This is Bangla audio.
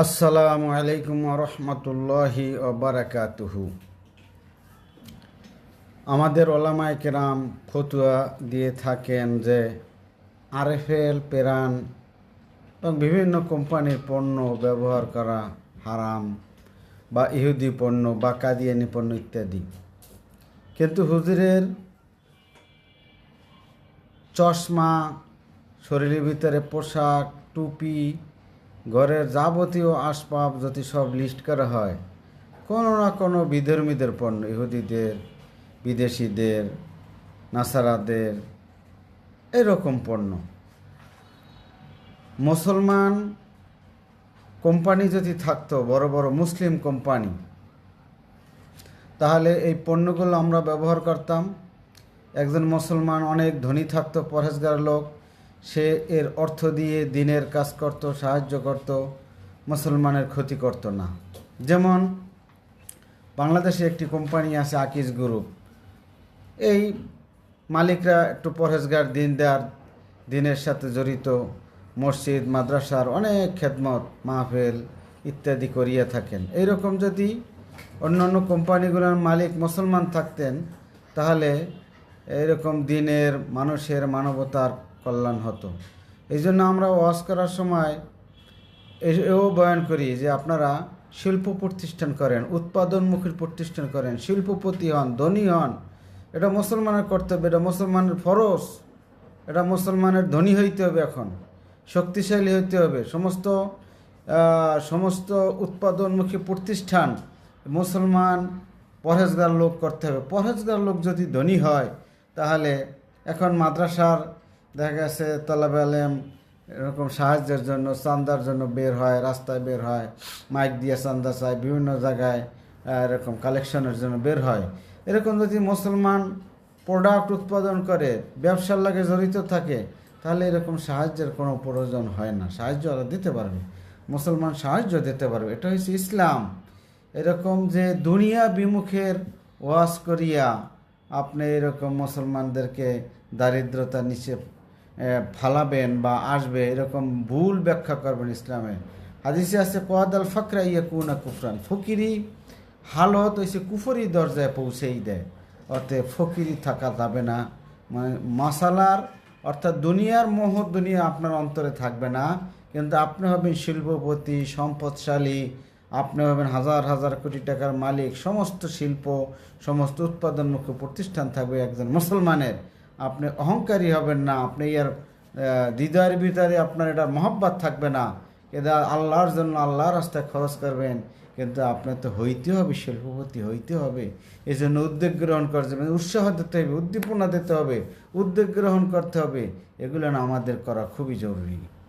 আসসালামু আলাইকুম রহমতুল্লাহি বারাকাতুহু। আমাদের ওলামায়ে কেরাম ফতুয়া দিয়ে থাকেন যে আরএফএল, পেরান এবং বিভিন্ন কোম্পানির পণ্য ব্যবহার করা হারাম, বা ইহুদি পণ্য বা কাদিয়ানি পণ্য ইত্যাদি। কিন্তু হুজুরের চশমা, শরীরের ভিতরে পোশাক, টুপি, ঘরের যাবতীয় আসবাব যদি সব লিস্ট করা হয়, কোনো না কোনো বিধর্মীদের পণ্য, ইহুদিদের, বিদেশিদের, নাসারাদের, এরকম পণ্য। মুসলমান কোম্পানি যদি থাকতো, বড় বড় মুসলিম কোম্পানি, তাহলে এই পণ্যগুলো আমরা ব্যবহার করতাম। একজন মুসলমান অনেক ধনী থাকতো, পরহেজগার লোক, সে এর অর্থ দিয়ে দিনের কাজ করত, সাহায্য করত, মুসলমানের ক্ষতি করত না। যেমন বাংলাদেশে একটি কোম্পানি আছে আকিজ গ্রুপ। এই মালিকরা একটু পরহেজগার, দিনদার, দিনের সাথে জড়িত, মসজিদ মাদ্রাসার অনেক খেদমত মাহফিল ইত্যাদি করিয়া থাকেন। এইরকম যদি অন্যান্য কোম্পানিগুলোর মালিক মুসলমান থাকতেন, তাহলে এরকম দিনের, মানুষের, মানবতার কল্যাণ হতো। এই জন্য আমরা ওয়াজ করার সময় এও বয়ান করি যে আপনারা শিল্প প্রতিষ্ঠান করেন, উৎপাদনমুখী প্রতিষ্ঠান করেন, শিল্পপতি হন, ধনী হন। এটা মুসলমানের কর্তব্য, এটা মুসলমানের ফরজ, এটা মুসলমানের ধনী হইতে হবে, এখন শক্তিশালী হইতে হবে। সমস্ত উৎপাদনমুখী প্রতিষ্ঠান মুসলমান পরহেজগার লোক করতে হবে। পরহেজগার লোক যদি ধনী হয়, তাহলে এখন মাদ্রাসার দেখা গেছে তালেবে আলেম এরকম সাহায্যের জন্য, চান্দার জন্য বের হয়, রাস্তায় বের হয়, মাইক দিয়ে চান্দা চায়, বিভিন্ন জায়গায় এরকম কালেকশনের জন্য বের হয়। এরকম যদি মুসলমান প্রোডাক্ট উৎপাদন করে, ব্যবসার লাগে জড়িত থাকে, তাহলে এরকম সাহায্যের কোনো প্রয়োজন হয় না। সাহায্য ওরা দিতে পারবে, মুসলমান সাহায্য দিতে পারবে। এটা হচ্ছে ইসলাম। এরকম যে দুনিয়া বিমুখের ওয়াজ করিয়া আপনি এরকম মুসলমানদেরকে দারিদ্রতার নিচে ফালাবেন বা আসবে, এরকম ভুল ব্যাখ্যা করবেন ইসলামে। হাদিসে আছে কোয়াদাল ফাকরা ইয়াকুনা কুফরান, ফকিরি হালত হয়েছে কুফরি দরজায় পৌঁছেই দেয়। অর্থাৎ ফকিরি থাকা যাবে না, মানে মাসালার অর্থাৎ দুনিয়ার মোহ, দুনিয়া আপনার অন্তরে থাকবে না, কিন্তু আপনি হবেন শিল্পপতি, সম্পদশালী, আপনি হবেন হাজার হাজার কোটি টাকার মালিক। সমস্ত শিল্প, সমস্ত উৎপাদনমুখী প্রতিষ্ঠান থাকবে একজন মুসলমানের। আপনি অহংকারী হবেন না, আপনি এর হৃদয়ের ভিতরে আপনার এটা মহব্বত থাকবে না। এটা আল্লাহর জন্য, আল্লাহর রাস্তায় খরচ করবেন, কিন্তু আপনার তো হইতে হবে, শিল্পপতি হইতে হবে। এই জন্য উদ্যোগ গ্রহণ করতে হবে, উৎসাহ দিতে হবে, উদ্দীপনা দিতে হবে, উদ্যোগ গ্রহণ করতে হবে। এগুলো না আমাদের করা খুবই জরুরি।